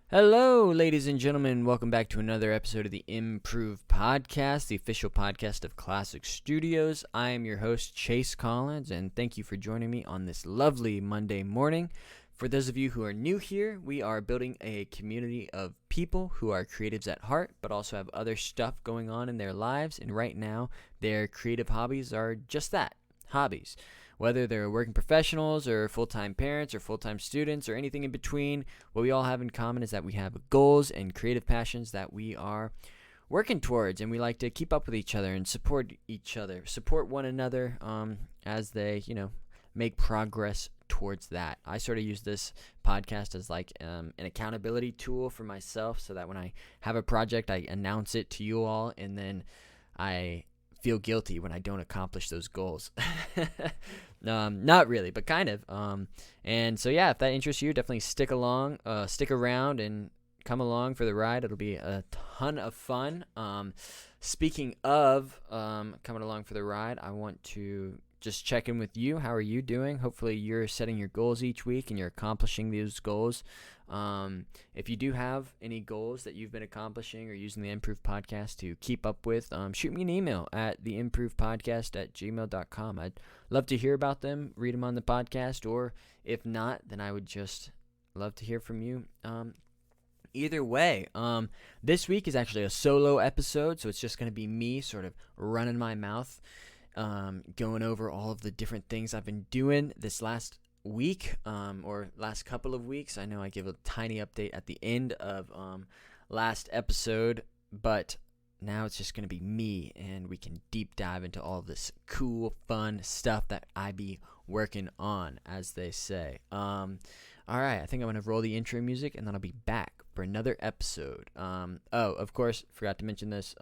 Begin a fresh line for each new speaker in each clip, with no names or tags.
Hello, ladies and gentlemen. Welcome back to another episode of the Improve Podcast, the official podcast of Classic Studios. I am your host, Chase Collins, and thank you for joining me on this lovely Monday morning. For those of you who are new here, we are building a community of people who are creatives at heart, but also have other stuff going on in their lives. And right now, their creative hobbies are just that, hobbies. Whether they're working professionals or full-time parents or full-time students or anything in between, what we all have in common is that we have goals and creative passions that we are working towards, and we like to keep up with each other and support each other, support one another as they, make progress towards that. I sort of use this podcast as like an accountability tool for myself so that when I have a project, I announce it to you all, and then I feel guilty when I don't accomplish those goals. Not really, but kind of. And so yeah, if that interests you, definitely stick around and come along for the ride. It'll be a ton of fun. Speaking of coming along for the ride, I want to just check in with you. How are you doing? Hopefully you're setting your goals each week and you're accomplishing those goals. If you do have any goals that you've been accomplishing or using the Improve Podcast to keep up with, shoot me an email at theimprovepodcast@gmail.com. I'd love to hear about them, read them on the podcast, or if not, then I would just love to hear from you. Either way, this week is actually a solo episode, so it's just going to be me sort of running my mouth, going over all of the different things I've been doing this last week or last couple of weeks. I know I give a tiny update at the end of last episode, but now it's just going to be me, and we can deep dive into all of this cool, fun stuff that I be working on, as they say. All right, I think I'm going to roll the intro music, and then I'll be back for another episode. Of course, forgot to mention this.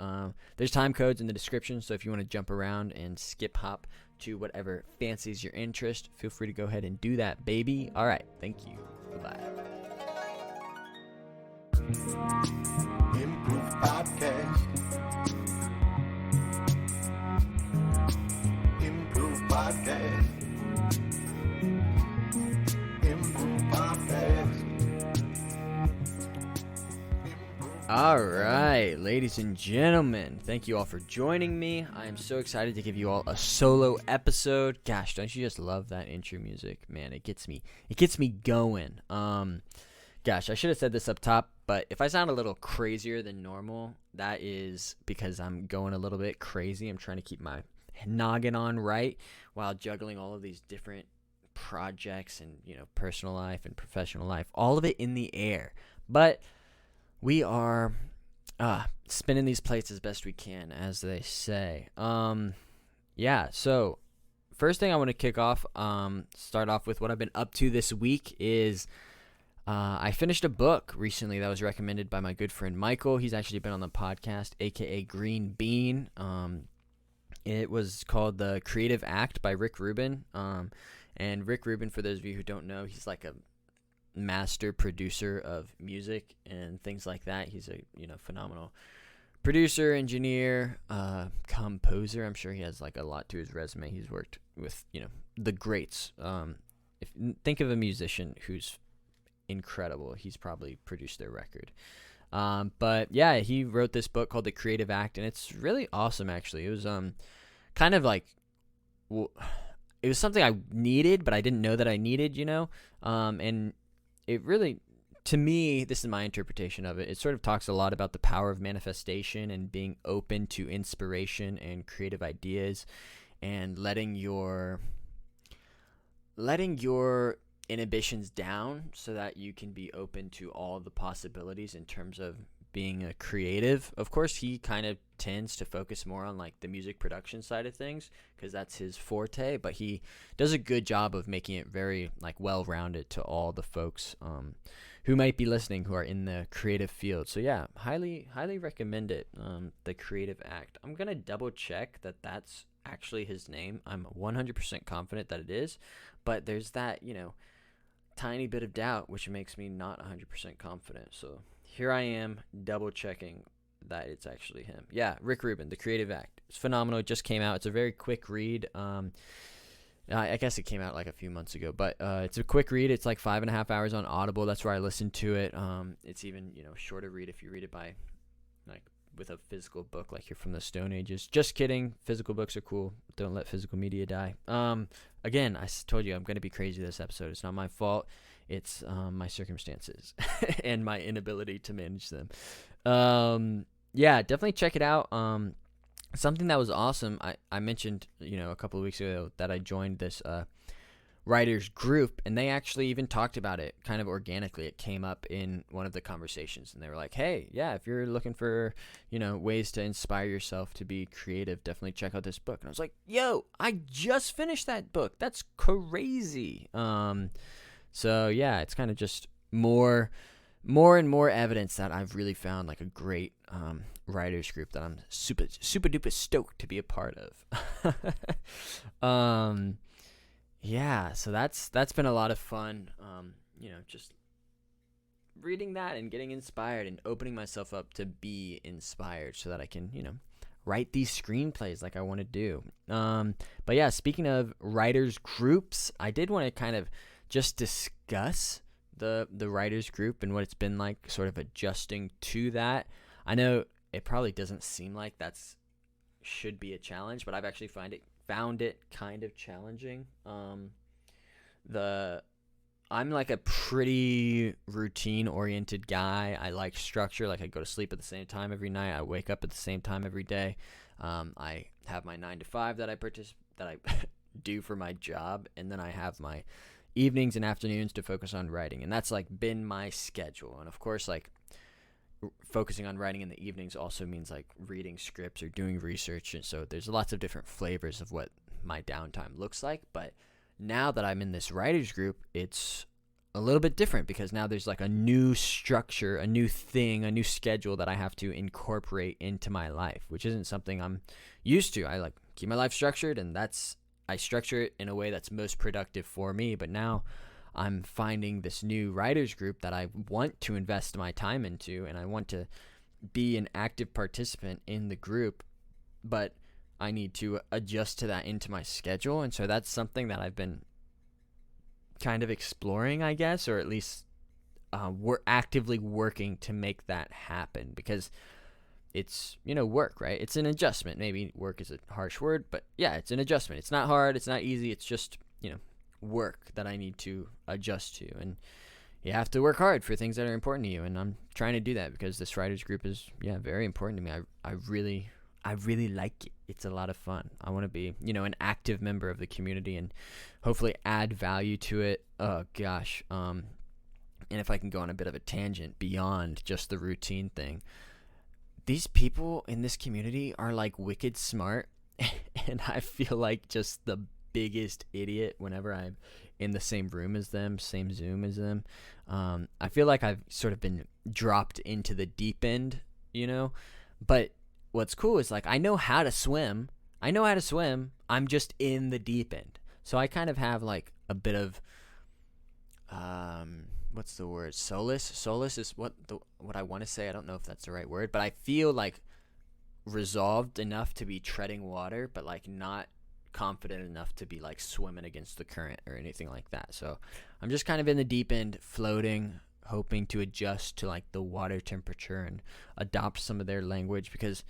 There's time codes in the description, so if you want to jump around and skip hop to whatever fancies your interest, feel free to go ahead and do that, baby. All right, thank you. Bye-bye.
Improve Podcast. Improve Podcast. Improve Podcast.
All right, ladies and gentlemen, thank you all for joining me. I am so excited to give you all a solo episode. Gosh, don't you just love that intro music? Man, it gets me going. Gosh, I should have said this up top, but if I sound a little crazier than normal, that is because I'm going a little bit crazy. I'm trying to keep my noggin on right while juggling all of these different projects and, personal life and professional life, all of it in the air. But we are spinning these plates as best we can, as they say. So first thing I want to kick off, start off with what I've been up to this week is I finished a book recently that was recommended by my good friend Michael. He's actually been on the podcast, aka Green Bean. It was called The Creative Act by Rick Rubin. And Rick Rubin, for those of you who don't know, he's like a master producer of music and things like that. He's a phenomenal producer, engineer, composer. I'm sure he has like a lot to his resume. He's worked with the greats. Think of a musician who's incredible, he's probably produced their record. But yeah, he wrote this book called The Creative Act, and it's really awesome. Actually, it was kind of like it was something I needed, but I didn't know that I needed. And it really, to me, this is my interpretation of it. It sort of talks a lot about the power of manifestation and being open to inspiration and creative ideas, and letting your inhibitions down so that you can be open to all the possibilities in terms of being a creative. Of course, he kind of tends to focus more on like the music production side of things because that's his forte, but he does a good job of making it very like well-rounded to all the folks who might be listening who are in the creative field. So yeah, highly recommend it. The Creative Act. I'm gonna double check that that's actually his name. I'm 100% confident that it is, but there's that tiny bit of doubt which makes me not 100% confident. So here I am double checking that it's actually him. Yeah, Rick Rubin, The Creative Act. It's phenomenal. It just came out. It's a very quick read. I guess it came out like a few months ago, but it's a quick read. It's like 5.5 hours on Audible. That's where I listened to it. It's even shorter read if you read it by like with a physical book, like you're from the Stone Ages. Just kidding. Physical books are cool. Don't let physical media die. Again, I told you I'm gonna be crazy this episode. It's not my fault. It's my circumstances and my inability to manage them. Yeah, definitely check it out. Something that was awesome, I mentioned, a couple of weeks ago that I joined this writers group, and they actually even talked about it kind of organically. It came up in one of the conversations, and they were like, hey, yeah, if you're looking for, ways to inspire yourself to be creative, definitely check out this book. And I was like, yo, I just finished that book. That's crazy. So yeah, it's kind of just more and more evidence that I've really found like a great writers group that I'm super duper stoked to be a part of. Yeah, so that's been a lot of fun. Just reading that and getting inspired and opening myself up to be inspired so that I can, write these screenplays like I want to do. But yeah, speaking of writers groups, I did want to kind of just discuss the writers group and what it's been like sort of adjusting to that. I know it probably doesn't seem like that's should be a challenge, but I've actually found it kind of challenging. I'm like a pretty routine oriented guy. I like structure. Like I go to sleep at the same time every night. I wake up at the same time every day. I have my 9 to 5 that I do for my job, and then I have my evenings and afternoons to focus on writing, and that's like been my schedule. And of course, like focusing on writing in the evenings also means like reading scripts or doing research, and so there's lots of different flavors of what my downtime looks like. But now that I'm in this writers group, it's a little bit different because now there's like a new structure, a new thing, a new schedule that I have to incorporate into my life, which isn't something I'm used to. I like keep my life structured, and I structure it in a way that's most productive for me. But now I'm finding this new writers group that I want to invest my time into, and I want to be an active participant in the group, but I need to adjust to that into my schedule. And so that's something that I've been kind of exploring, I guess, or at least we're actively working to make that happen, because it's, work, right? It's an adjustment. Maybe work is a harsh word, but yeah, it's an adjustment. It's not hard. It's not easy. It's just, work that I need to adjust to. And you have to work hard for things that are important to you. And I'm trying to do that because this writers group is, very important to me. I really like it. It's a lot of fun. I want to be, an active member of the community and hopefully add value to it. Oh gosh. And if I can go on a bit of a tangent beyond just the routine thing, these people in this community are like wicked smart, and I feel like just the biggest idiot whenever I'm in the same room as them, same Zoom as them. I feel like I've sort of been dropped into the deep end, but what's cool is like I know how to swim. I'm just in the deep end. So I kind of have like a bit of what's the word? Solace is what I want to say. I don't know if that's the right word, but I feel like resolved enough to be treading water, but like not confident enough to be like swimming against the current or anything like that. So I'm just kind of in the deep end, floating, hoping to adjust to like the water temperature and adopt some of their language, because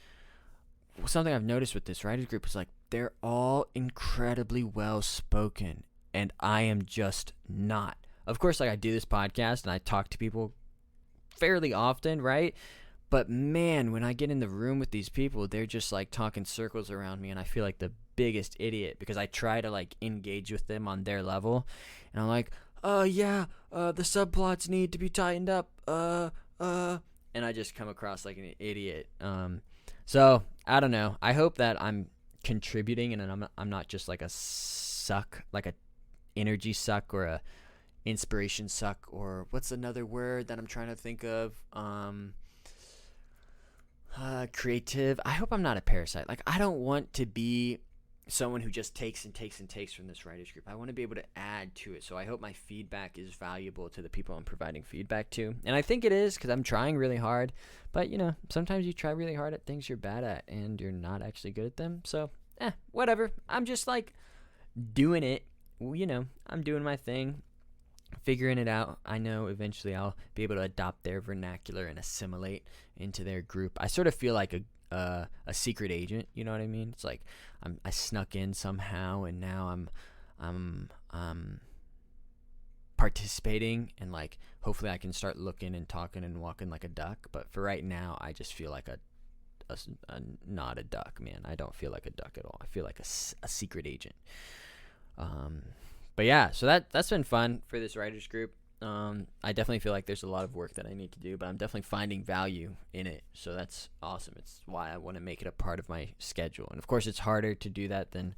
something I've noticed with this writers group is like they're all incredibly well spoken, and I am just not. Of course, like I do this podcast and I talk to people fairly often, right? But man, when I get in the room with these people, they're just like talking circles around me, and I feel like the biggest idiot because I try to like engage with them on their level, and I'm like, the subplots need to be tightened up, and I just come across like an idiot. So I don't know. I hope that I'm contributing, and I'm not just like a suck, like a energy suck or a inspiration suck, or what's another word that I'm trying to think of? Creative. I hope I'm not a parasite. Like I don't want to be someone who just takes and takes and takes from this writers group. I want to be able to add to it. So I hope my feedback is valuable to the people I'm providing feedback to. And I think it is, because I'm trying really hard. But, sometimes you try really hard at things you're bad at and you're not actually good at them. So, whatever. I'm just like doing it I'm doing my thing, figuring it out. I know eventually I'll be able to adopt their vernacular and assimilate into their group. I sort of feel like a secret agent. You know what I mean? It's like I snuck in somehow, and now I'm participating, and like hopefully I can start looking and talking and walking like a duck. But for right now, I just feel like a not a duck, man. I don't feel like a duck at all. I feel like a secret agent. But yeah, so that's been fun for this writers group. I definitely feel like there's a lot of work that I need to do, but I'm definitely finding value in it. So that's awesome. It's why I want to make it a part of my schedule. And of course, it's harder to do that than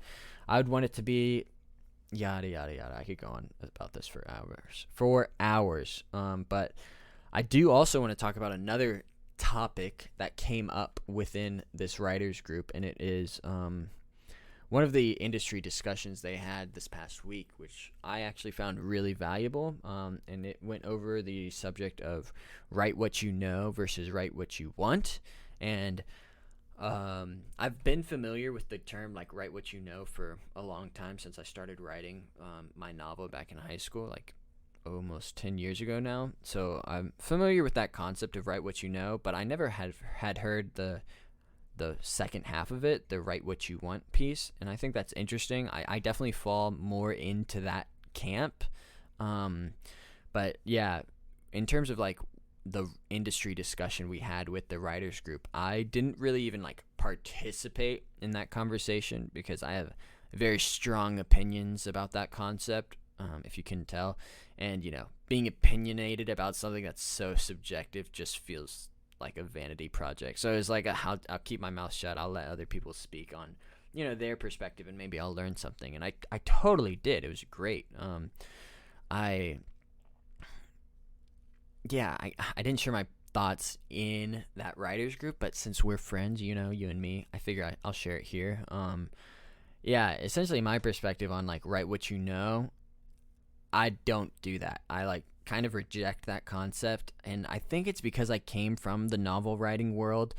I would want it to be. Yada yada yada. I could go on about this for hours. But I do also want to talk about another topic that came up within this writers group, and it is one of the industry discussions they had this past week, which I actually found really valuable, and it went over the subject of write what you know versus write what you want. And I've been familiar with the term like write what you know for a long time, since I started writing my novel back in high school, like almost 10 years ago now. So I'm familiar with that concept of write what you know, but I never had heard the second half of it, the write what you want piece. And I think that's interesting. I definitely fall more into that camp. But yeah, in terms of like the industry discussion we had with the writers group, I didn't really even like participate in that conversation because I have very strong opinions about that concept, if you can tell. And, being opinionated about something that's so subjective just feels like a vanity project. So it's like I'll keep my mouth shut. I'll let other people speak on, their perspective, and maybe I'll learn something. And I totally did. It was great. I didn't share my thoughts in that writers group, but since we're friends, you and me, I figure I'll share it here. Essentially my perspective on like write what you know, I don't do that. I like kind of reject that concept, and I think it's because I came from the novel writing world,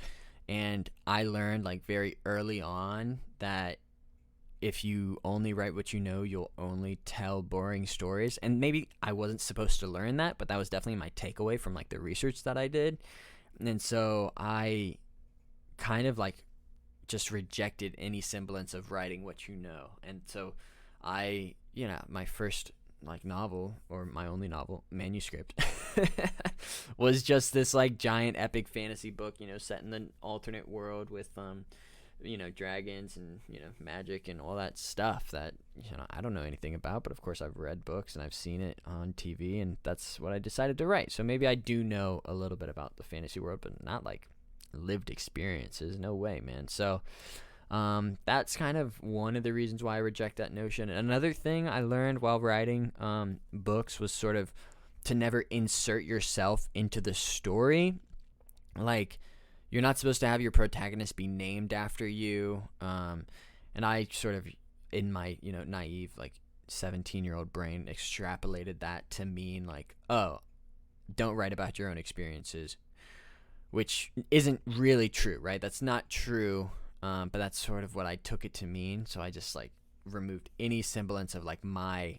and I learned like very early on that if you only write what you know, you'll only tell boring stories. And maybe I wasn't supposed to learn that, but that was definitely my takeaway from like the research that I did. And so I kind of like just rejected any semblance of writing what you know. And so my first like novel, or my only novel, manuscript, was just this like giant epic fantasy book, set in the alternate world with dragons and magic and all that stuff that I don't know anything about, but of course I've read books and I've seen it on TV, and that's what I decided to write. So maybe I do know a little bit about the fantasy world, but not like lived experiences. No way, man. So that's kind of one of the reasons why I reject that notion. Another thing I learned while writing books was sort of to never insert yourself into the story. Like, you're not supposed to have your protagonist be named after you. And I sort of, in my, naive, like 17-year-old brain, extrapolated that to mean like, oh, don't write about your own experiences, which isn't really true, right? That's not true. But that's sort of what I took it to mean. So I just like removed any semblance of like my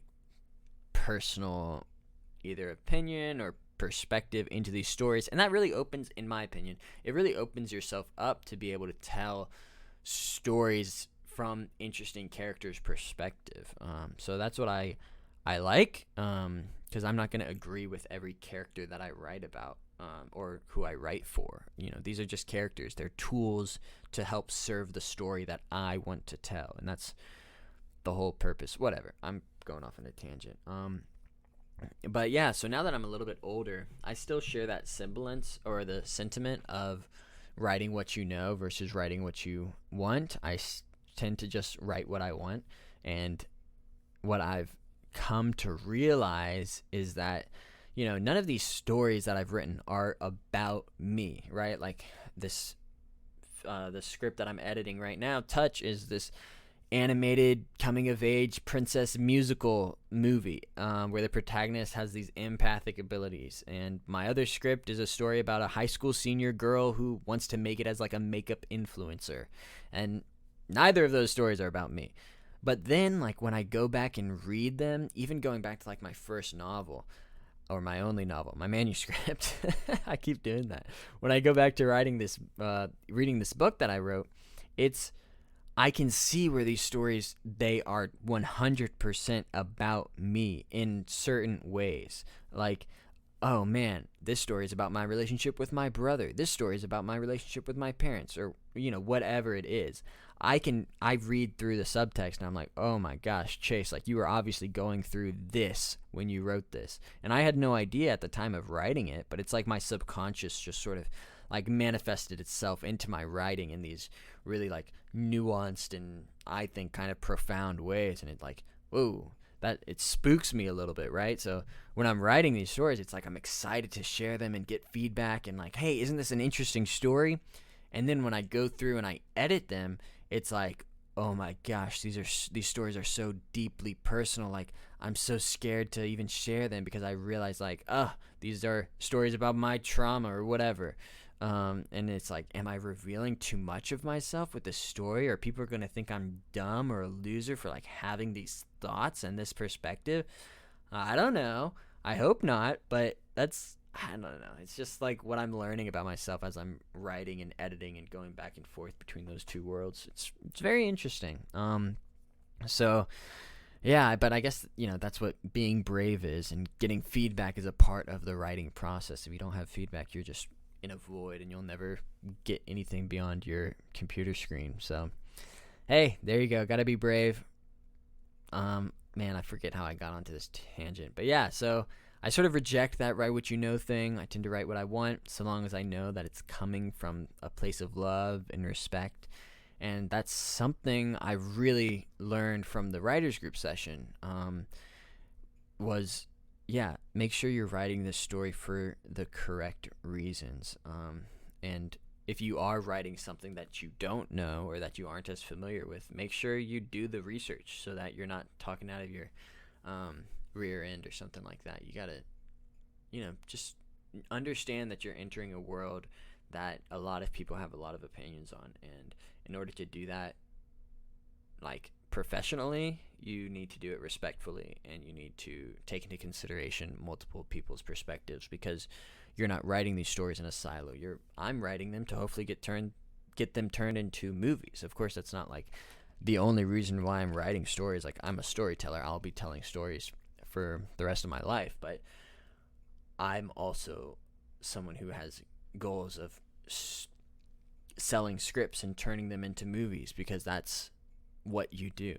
personal either opinion or perspective into these stories. And that really opens, in my opinion, it really opens yourself up to be able to tell stories from interesting characters' perspective. So that's what I like, because I'm not going to agree with every character that I write about. Or who I write for. These are just characters. They're tools to help serve the story that I want to tell. And that's the whole purpose. Whatever. I'm going off on a tangent. But yeah, so now that I'm a little bit older, I still share that semblance or the sentiment of writing what you know versus writing what you want. I tend to just write what I want. And what I've come to realize is that none of these stories that I've written are about me, right? Like this, the script that I'm editing right now, Touch, is this animated coming-of-age princess musical movie where the protagonist has these empathic abilities. And my other script is a story about a high school senior girl who wants to make it as like a makeup influencer. And neither of those stories are about me. But then, like, when I go back and read them, even going back to, like, my first novel, or my only novel, my manuscript, I keep doing that. When I go back to reading this book that I wrote, I can see where these stories, they are 100% about me in certain ways. Like, oh man, this story is about my relationship with my brother. This story is about my relationship with my parents, or, whatever it is. I read through the subtext and I'm like, oh my gosh, Chase, like, you were obviously going through this when you wrote this. And I had no idea at the time of writing it, but it's like my subconscious just sort of like manifested itself into my writing in these really like nuanced and I think kind of profound ways. And it like, whoa, that it spooks me a little bit, right? So when I'm writing these stories, it's like I'm excited to share them and get feedback and like, hey, isn't this an interesting story? And then when I go through and I edit them, it's like, oh my gosh, these stories are so deeply personal. Like, I'm so scared to even share them because I realize like, these are stories about my trauma or whatever. And it's like, am I revealing too much of myself with this story? Or people are going to think I'm dumb or a loser for like having these thoughts and this perspective? I don't know. I hope not, but I don't know. It's just like what I'm learning about myself as I'm writing and editing and going back and forth between those two worlds. It's very interesting. So yeah, but I guess, that's what being brave is, and getting feedback is a part of the writing process. If you don't have feedback, you're just in a void and you'll never get anything beyond your computer screen. So, hey, there you go. Got to be brave. Man, I forget how I got onto this tangent. But yeah, so I sort of reject that write what you know thing. I tend to write what I want so long as I know that it's coming from a place of love and respect. And that's something I really learned from the writers group session, make sure you're writing this story for the correct reasons. And if you are writing something that you don't know or that you aren't as familiar with, make sure you do the research so that you're not talking out of your rear end or something like that. You gotta, just understand that you're entering a world that a lot of people have a lot of opinions on, and in order to do that, like, professionally, you need to do it respectfully, and you need to take into consideration multiple people's perspectives, because you're not writing these stories in a silo. I'm writing them to hopefully get them turned into movies. Of course, that's not like the only reason why I'm writing stories. Like, I'm a storyteller. I'll be telling stories for the rest of my life, but I'm also someone who has goals of selling scripts and turning them into movies, because that's what you do.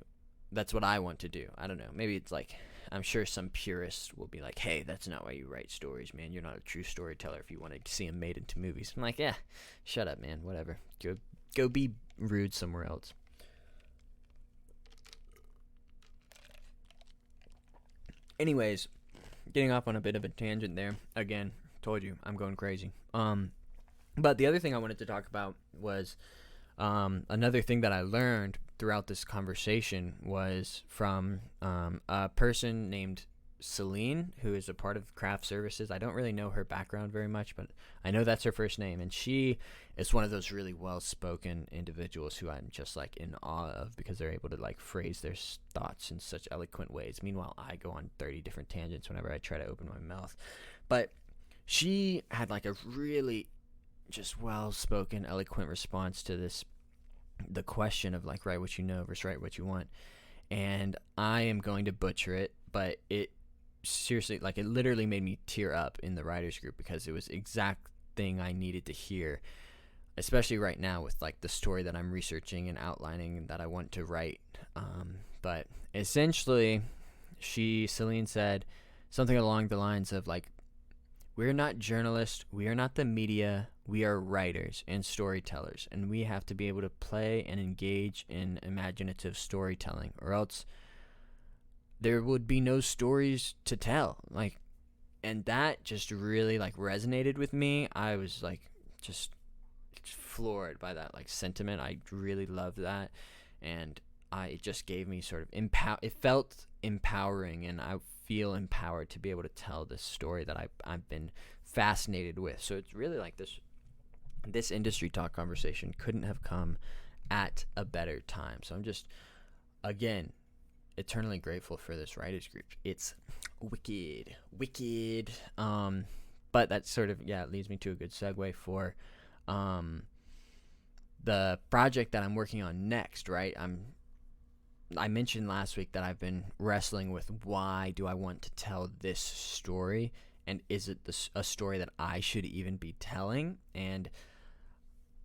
That's what I want to do. I don't know. Maybe it's like, I'm sure some purists will be like, hey, that's not why you write stories, man. You're not a true storyteller if you want to see them made into movies. I'm like, yeah, shut up, man. Whatever. Go be rude somewhere else. Anyways, getting off on a bit of a tangent there. Again, told you, I'm going crazy. But the other thing I wanted to talk about was another thing that I learned throughout this conversation was from a person named Celine, who is a part of craft services. I don't really know her background very much, but I know that's her first name. And she is one of those really well-spoken individuals who I'm just like in awe of, because they're able to like phrase their thoughts in such eloquent ways. Meanwhile, I go on 30 different tangents whenever I try to open my mouth. But she had like a really just well-spoken, eloquent response to the question of like, write what you know versus write what you want. And I am going to butcher it, but it seriously, like, it literally made me tear up in the writers group, because it was the exact thing I needed to hear, especially right now with like the story that I'm researching and outlining that I want to write. But essentially, Celine said something along the lines of like, we're not journalists, we are not the media, we are writers and storytellers, and we have to be able to play and engage in imaginative storytelling, or else there would be no stories to tell. Like, and that just really like resonated with me. I was like just floored by that like sentiment. I really loved that, and it just gave me sort of it felt empowering, and I feel empowered to be able to tell this story that I've been fascinated with. So it's really like this industry talk conversation couldn't have come at a better time. So I'm just again, eternally grateful for this writers group. It's wicked. But that sort of leads me to a good segue for the project that I'm working on next, right? I mentioned last week that I've been wrestling with why do I want to tell this story, and is it a story that I should even be telling? And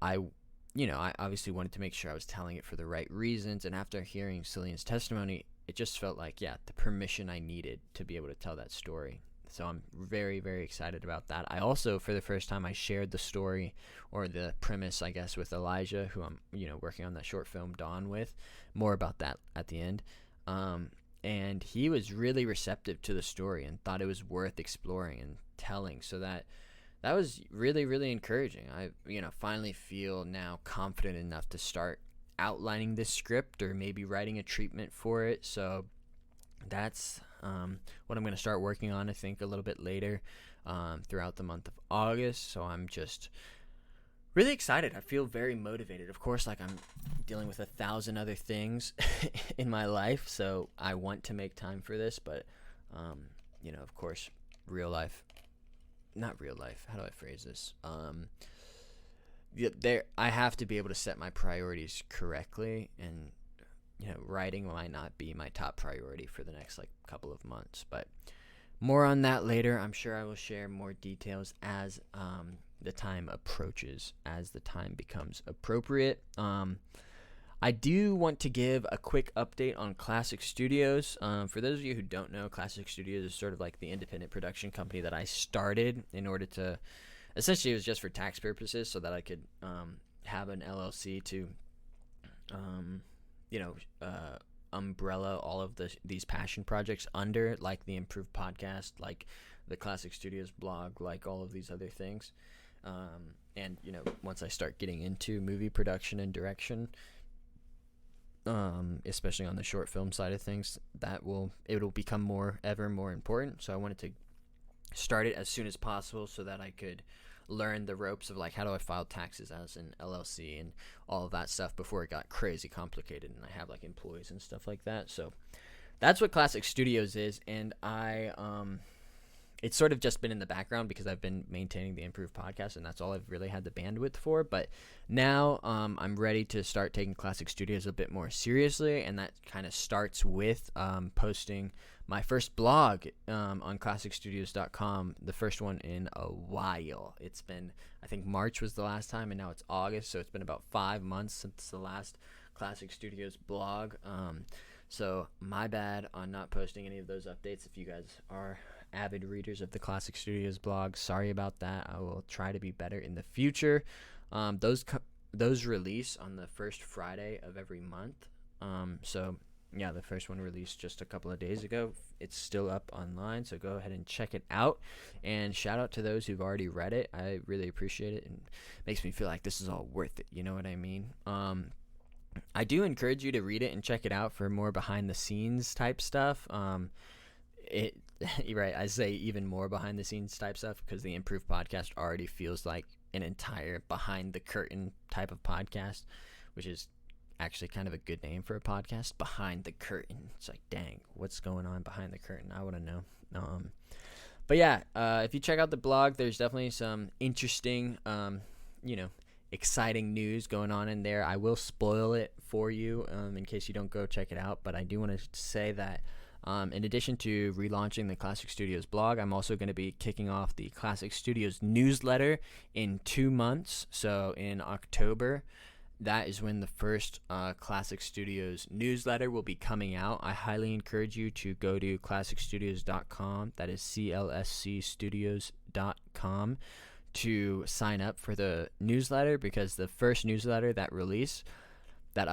I obviously wanted to make sure I was telling it for the right reasons, and after hearing Cillian's testimony, it just felt like, the permission I needed to be able to tell that story. So I'm very, very excited about that. I also, for the first time, I shared the story, or the premise, I guess, with Elijah, who I'm, working on that short film Dawn with. More about that at the end. And he was really receptive to the story and thought it was worth exploring and telling. So that was really, really encouraging. I, finally feel now confident enough to start outlining this script, or maybe writing a treatment for it. So that's what I'm going to start working on, I think, a little bit later throughout the month of August. So I'm just really excited. I feel very motivated. Of course, like, I'm dealing with 1,000 other things in my life, so I want to make time for this. But, of course, not real life. How do I phrase this? I have to be able to set my priorities correctly, and writing might not be my top priority for the next couple of months, but more on that later. I'm sure I will share more details as the time approaches, as the time becomes appropriate. I do want to give a quick update on Classic Studios. For those of you who don't know, Classic Studios is sort of like the independent production company that I started in order to, essentially it was just for tax purposes, so that I could have an LLC to umbrella all of these passion projects under, like the Improved Podcast, like the Classic Studios blog, like all of these other things. And once I start getting into movie production and direction, especially on the short film side of things, it'll become ever more important. So I wanted to start it as soon as possible so that I could learn the ropes of how do I file taxes as an LLC and all of that stuff before it got crazy complicated and I have employees and stuff like that. So that's what Classic Studios is, and it's sort of just been in the background because I've been maintaining the Improved Podcast, and that's all I've really had the bandwidth for. But now I'm ready to start taking Classic Studios a bit more seriously, and that kind of starts with posting my first blog on classicstudios.com, the first one in a while. It's been, I think March was the last time, and now it's August, so it's been about 5 months since the last Classic Studios blog. So my bad on not posting any of those updates. If you guys are avid readers of the Classic Studios blog, sorry about that. I will try to be better in the future. Those release on the first Friday of every month. So yeah, the first one released just a couple of days ago. It's still up online, so go ahead and check it out. And shout out to those who've already read it. I really appreciate it, and makes me feel like this is all worth it. You know what I mean? I do encourage you to read it and check it out for more behind the scenes type stuff. You're right, I say even more behind the scenes type stuff because the Improved Podcast already feels like an entire behind the curtain type of podcast, which is actually kind of a good name for a podcast. Behind the curtain. It's like, dang, what's going on behind the curtain? I want to know. But yeah, if you check out the blog, there's definitely some interesting, exciting news going on in there. I will spoil it for you in case you don't go check it out, but I do want to say that in addition to relaunching the Classic Studios blog, I'm also going to be kicking off the Classic Studios newsletter in 2 months. So in October, that is when the first Classic Studios newsletter will be coming out. I highly encourage you to go to classicstudios.com, that is CLSCstudios.com, to sign up for the newsletter, because the first newsletter that I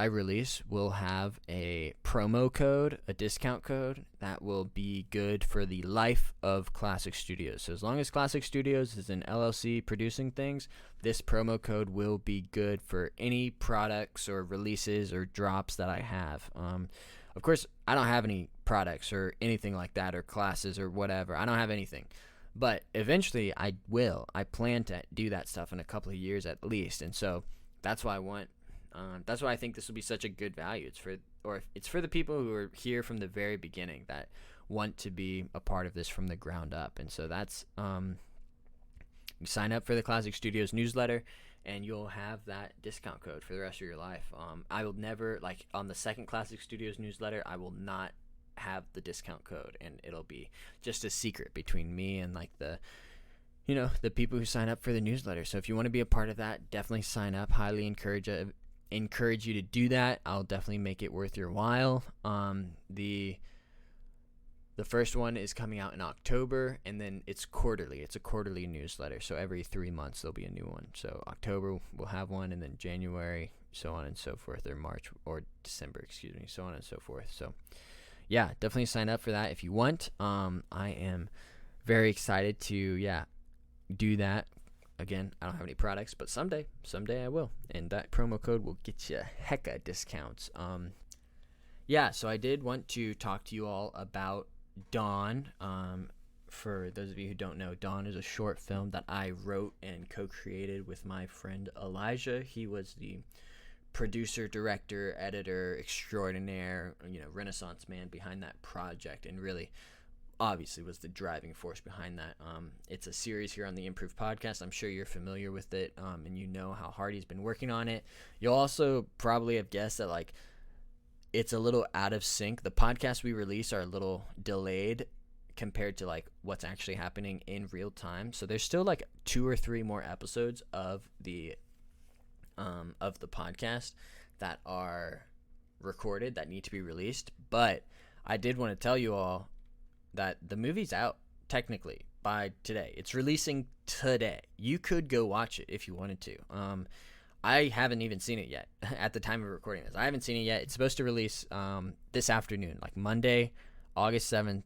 release will have a promo code, a discount code that will be good for the life of Classic Studios. So as long as Classic Studios is an LLC producing things, this promo code will be good for any products or releases or drops that I have. Of course, I don't have any products or anything like that, or classes or whatever. I don't have anything. But eventually I will. I plan to do that stuff in a couple of years at least. And so that's why I want That's why I think this will be such a good value. It's for the people who are here from the very beginning that want to be a part of this from the ground up. And so that's you sign up for the Classic Studios newsletter, and you'll have that discount code for the rest of your life. I will never, like on the second Classic Studios newsletter, I will not have the discount code, and it'll be just a secret between me and like the people who sign up for the newsletter. So if you want to be a part of that, definitely sign up. Highly encourage you to do that. I'll definitely make it worth your while. The first one is coming out in October, and then it's quarterly. It's a quarterly newsletter, so every 3 months there'll be a new one. So October we'll have one, and then January, so on and so forth, or March or December, so on and so forth. So yeah, definitely sign up for that if you want. I am very excited to do that. Again, I don't have any products, but someday I will, and that promo code will get you hecka discounts. So I did want to talk to you all about Dawn. For those of you who don't know, Dawn is a short film that I wrote and co-created with my friend Elijah. He was the producer, director, editor extraordinaire, Renaissance man behind that project, and really obviously was the driving force behind that. It's a series here on the Improve podcast. I'm sure you're familiar with it, and you know how hard he's been working on it. You'll also probably have guessed that like it's a little out of sync. The podcasts we release are a little delayed compared to like what's actually happening in real time. So there's still like 2 or 3 more episodes of the podcast that are recorded that need to be released. But I did want to tell you all that the movie's out technically by today. It's releasing today. You could go watch it if you wanted to. I haven't even seen it yet at the time of recording this. I haven't seen it yet. It's supposed to release this afternoon, like Monday, August 7th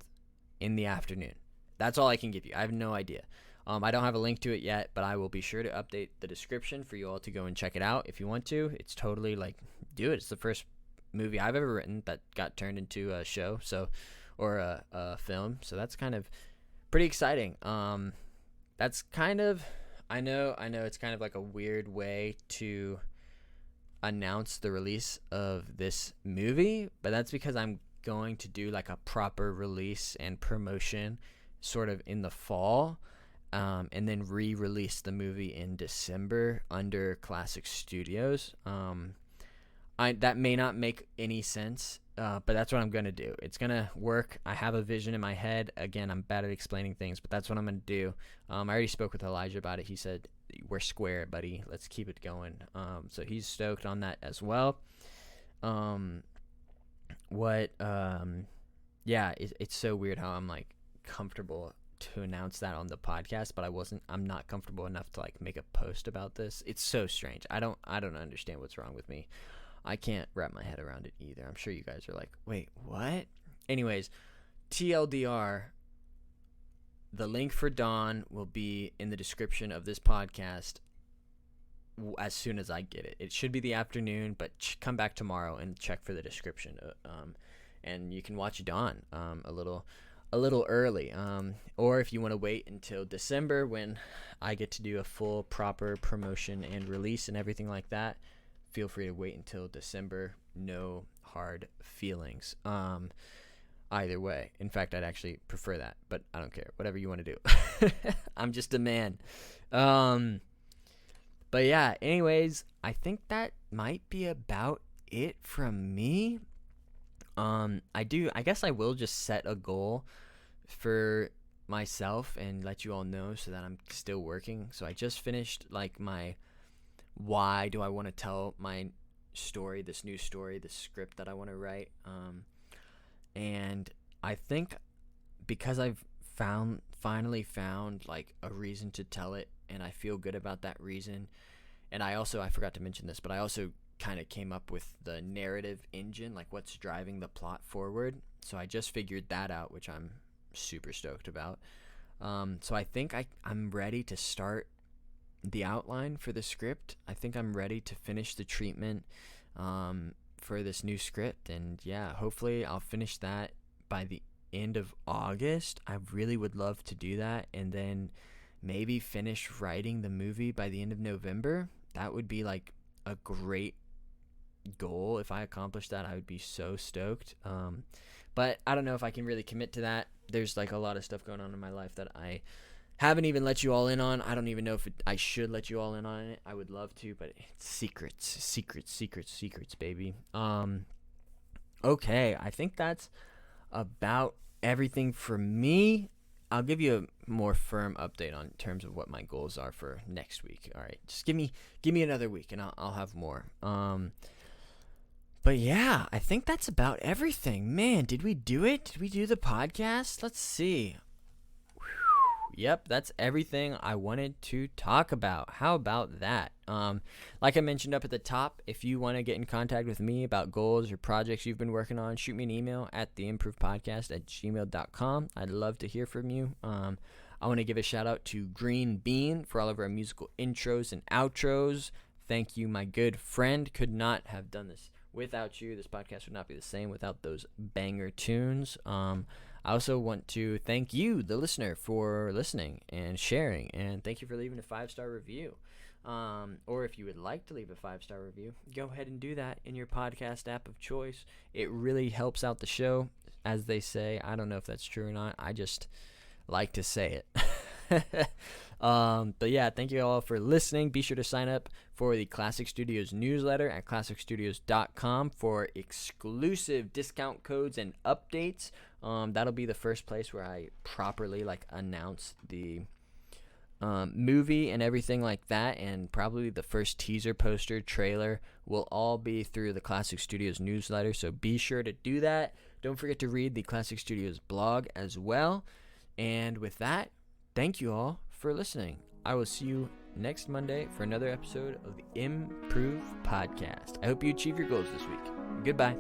in the afternoon. That's all I can give you. I have no idea. I don't have a link to it yet, but I will be sure to update the description for you all to go and check it out if you want to. It's totally like, do it. It's the first movie I've ever written that got turned into a show, or a film. So that's kind of pretty exciting. That's kind of, I know it's kind of like a weird way to announce the release of this movie, but that's because I'm going to do like a proper release and promotion sort of in the fall, and then re-release the movie in December under Classic Studios. That may not make any sense, but that's what I'm going to do. It's going to work. I have a vision in my head. Again, I'm bad at explaining things, but that's what I'm going to do. I already spoke with Elijah about it. He said, we're square, buddy. Let's keep it going. So he's stoked on that as well. It's so weird how I'm like comfortable to announce that on the podcast, but I'm not comfortable enough to like make a post about this. It's so strange. I don't understand what's wrong with me. I can't wrap my head around it either. I'm sure you guys are like, wait, what? Anyways, TLDR, the link for Dawn will be in the description of this podcast as soon as I get it. It should be the afternoon, but come back tomorrow and check for the description. And you can watch Dawn a little early. Or if you want to wait until December when I get to do a full proper promotion and release and everything like that, feel free to wait until December. No hard feelings. Either way. In fact, I'd actually prefer that, but I don't care. Whatever you want to do. I'm just a man. But yeah, anyways, I think that might be about it from me. I guess I will just set a goal for myself and let you all know so that I'm still working. So I just finished like my why do I want to tell my story, this new story, this script that I want to write. And I think because I've finally found like a reason to tell it, and I feel good about that reason. And I forgot to mention this, but I also kind of came up with the narrative engine, like what's driving the plot forward. So I just figured that out, which I'm super stoked about. So I think I'm ready to start the outline for the script. I think I'm ready to finish the treatment for this new script, and yeah, hopefully I'll finish that by the end of August. I really would love to do that, and then maybe finish writing the movie by the end of November. That would be like a great goal. If I accomplished that, I would be so stoked. But I don't know if I can really commit to that. There's like a lot of stuff going on in my life that I haven't even let you all in on. I don't even know if I should let you all in on it. I would love to, but it's secrets, baby. Okay, I think that's about everything for me. I'll give you a more firm update on terms of what my goals are for next week. All right, just give me another week, and I'll have more. But yeah, I think that's about everything. Man, did we do it? Did we do the podcast? Let's see. Yep, that's everything I wanted to talk about. How about that? Like I mentioned up at the top, if you want to get in contact with me about goals or projects you've been working on, shoot me an email at theimprovedpodcast@gmail.com. I'd love to hear from you. I want to give a shout out to Green Bean for all of our musical intros and outros. Thank you, my good friend. Could not have done this without you. This podcast would not be the same without those banger tunes. I also want to thank you, the listener, for listening and sharing, and thank you for leaving a 5-star review. Or if you would like to leave a 5-star review, go ahead and do that in your podcast app of choice. It really helps out the show, as they say. I don't know if that's true or not. I just like to say it. But yeah, thank you all for listening. Be sure to sign up for the Classic Studios newsletter at classicstudios.com for exclusive discount codes and updates. That'll be the first place where I properly announce the movie and everything like that, and probably the first teaser, poster, trailer will all be through the Classic Studios newsletter, so be sure to do that. Don't forget to read the Classic Studios blog as well. And with that, thank you all for listening. I will see you next Monday for another episode of the Improve Podcast. I hope you achieve your goals this week. Goodbye.